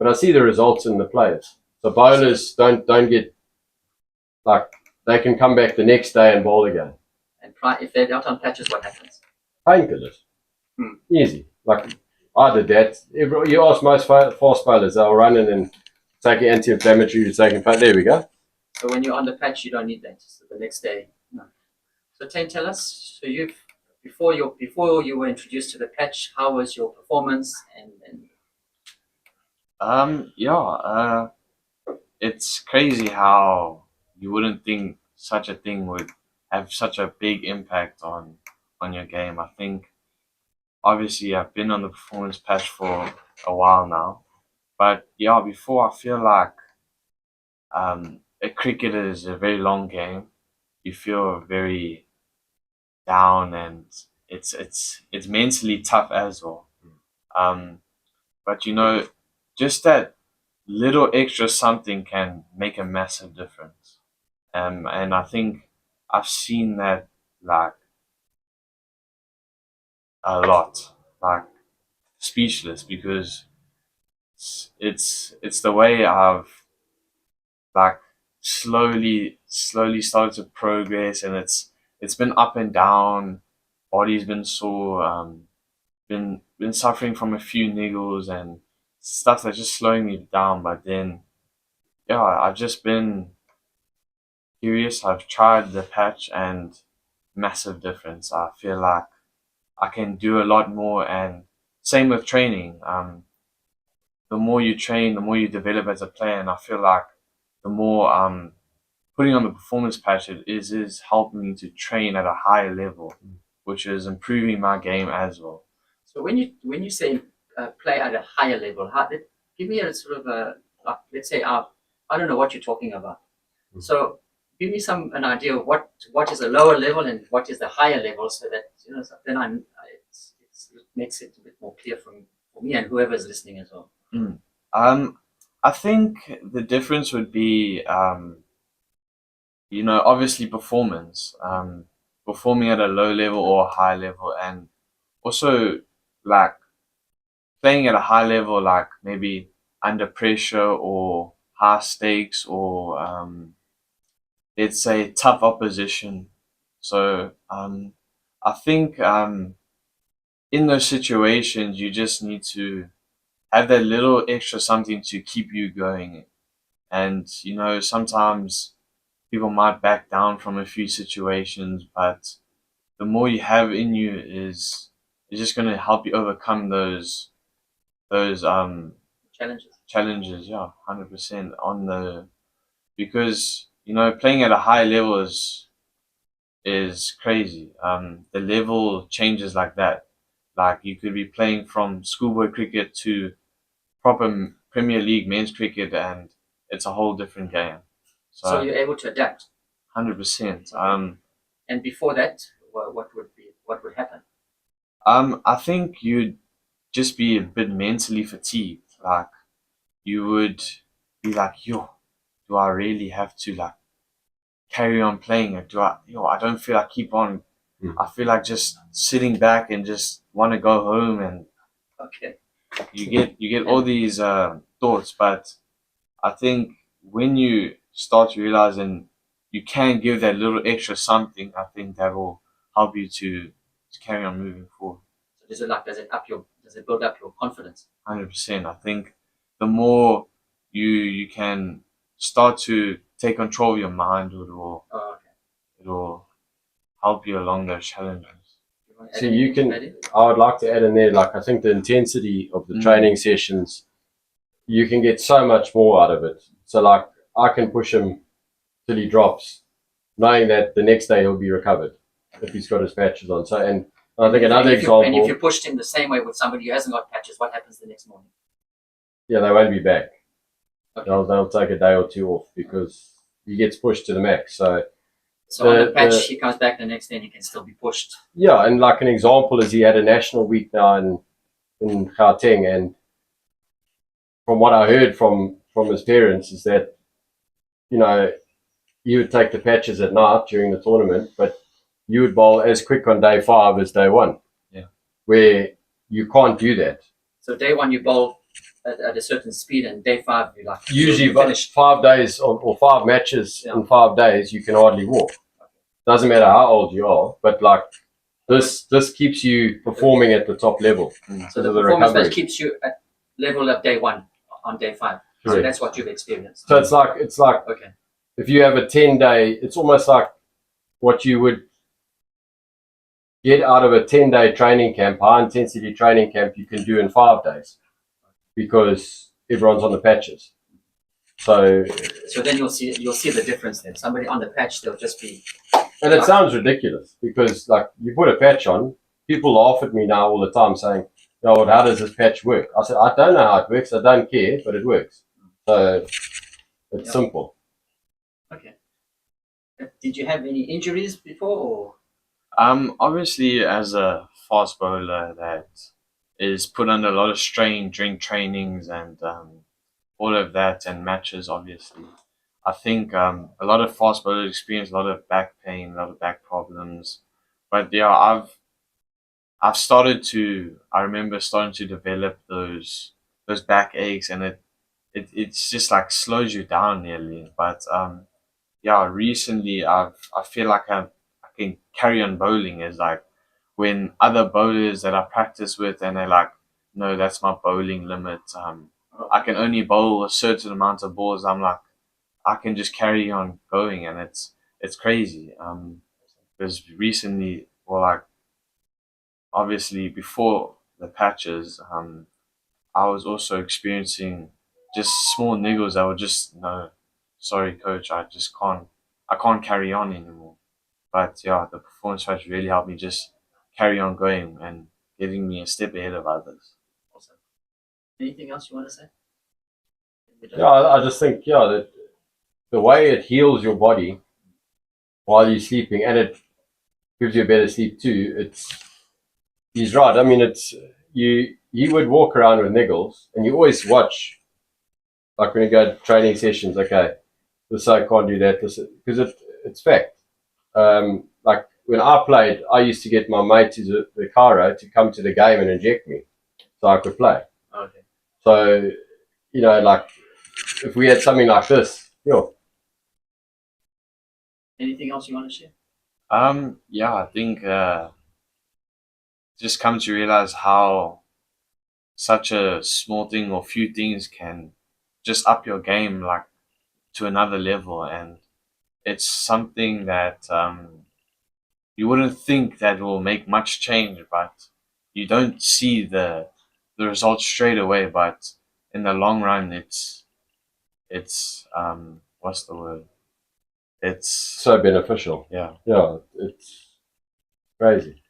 but I see the results in the players. So bowlers don't get, like, they can come back the next day and bowl again. And if they're not on patches, what happens? Painkillers. Easy. Like, I did that. You ask most fast bowlers, they'll run in and take an anti-inflammatory, there we go. So when you're on the patch, you don't need that. So the next day, no. So Tane, tell us, so before you were introduced to the patch, how was your performance? It's crazy how you wouldn't think such a thing would have such a big impact on your game. I think obviously I've been on the performance patch for a while now, but yeah, before, I feel like a cricket is a very long game. You feel very down, and it's mentally tough as well. But just that little extra something can make a massive difference. And I think I've seen that like a lot, like speechless, because it's the way I've like slowly started to progress, and it's been up and down. Body's been sore, been suffering from a few niggles and stuff that's just slowing me down. But then, yeah, I've just been curious. I've tried the patch, and massive difference. I feel like I can do a lot more, and same with training. The more you train, the more you develop as a player, and I feel like the more putting on the performance patch is helping me to train at a higher level, which is improving my game as well. So when you say play at a higher level, give me a sort of a, let's say, I don't know what you're talking about. So give me an idea of what is a lower level and what is the higher level, so that then it makes it a bit more clear for me and whoever's listening as well. I think the difference would be, obviously performance, performing at a low level or a high level, and also like playing at a high level, like maybe under pressure or high stakes, or let's say tough opposition. So I think in those situations you just need to have that little extra something to keep you going. And sometimes people might back down from a few situations, but the more you have in you is just going to help you overcome those challenges. Yeah, 100% because playing at a high level is crazy. The level changes like that. Like, you could be playing from schoolboy cricket to proper Premier League men's cricket, and it's a whole different game. So you're able to adapt. 100%. And before that, what would happen? I think you'd just be a bit mentally fatigued. Like, you would be like, yo, do I really have to like carry on playing it? I don't feel like keep on. I feel like just sitting back and just want to go home, and okay. You get all these thoughts. But I think when you start to realize and you can give that little extra something, I think that will help you to carry on moving forward. So does it build up your confidence? 100%. I think the more you can start to take control of your mind, it will help you along those challenges. So I would like to add in there, like, I think the intensity of the training sessions, you can get so much more out of it. So like, I can push him till he drops, knowing that the next day he'll be recovered if he's got his patches on. So, and I think another example. And if you pushed him the same way with somebody who hasn't got patches, what happens the next morning? Yeah, they won't be back. Okay. They'll take a day or two off because he gets pushed to the max. So on the patch, he comes back the next day and he can still be pushed. Yeah, and like an example is he had a national week now in Gauteng, and from what I heard from his parents is that, you would take the patches at night during the tournament, but you would bowl as quick on day 5 as day 1. Yeah. Where you can't do that. So day 1 you bowl at a certain speed, and day 5 you're like Usually finished. 5 days or 5 matches in 5 days, you can hardly walk. Doesn't matter how old you are, but like this keeps you performing at the top level. So the performance base keeps you at level of day 1 on day 5. So that's what you've experienced. So it's like okay. If you have a 10-day, it's almost like what you would get out of a 10-day training camp, high intensity training camp, you can do in 5 days because everyone's on the patches. So then you'll see the difference then. Somebody on the patch, they'll just be. And it sounds ridiculous because like you put a patch on, people laugh at me now all the time saying, "Oh, how does this patch work?" I said, "I don't know how it works. I don't care, but it works." So it's simple. Okay. Did you have any injuries before? Or? Obviously, as a fast bowler that is put under a lot of strain during trainings and all of that and matches, obviously, I think a lot of fast bowlers experience a lot of back pain, a lot of back problems. But yeah, I've started to. I remember starting to develop those back aches, and it's just like slows you down nearly. But yeah, recently I feel like I can carry on bowling. Is like when other bowlers that I practice with and they're like, no, that's my bowling limit. I can only bowl a certain amount of balls. I'm like, I can just carry on going, and it's crazy. Because recently, well, like obviously before the patches, I was also experiencing just small niggles that were just no, sorry coach, I can't carry on anymore. But yeah, the performance patch really helped me just carry on going and getting me a step ahead of others. Awesome. Anything else you want to say? Yeah, I just think that the way it heals your body while you're sleeping, and it gives you a better sleep too. He's right. I mean, you would walk around with niggles, and you always watch, like when you go to training sessions. Okay, this I can't do that. This because it's fact. Like when I played, I used to get my mate the Cairo to come to the game and inject me, so I could play. Okay. So like if we had something like this, Anything else you want to share? Yeah, I think just come to realize how such a small thing or few things can just up your game like to another level, and it's something that you wouldn't think that will make much change, but you don't see the results straight away, but in the long run it's what's the word? It's so beneficial. Yeah. Yeah, it's crazy.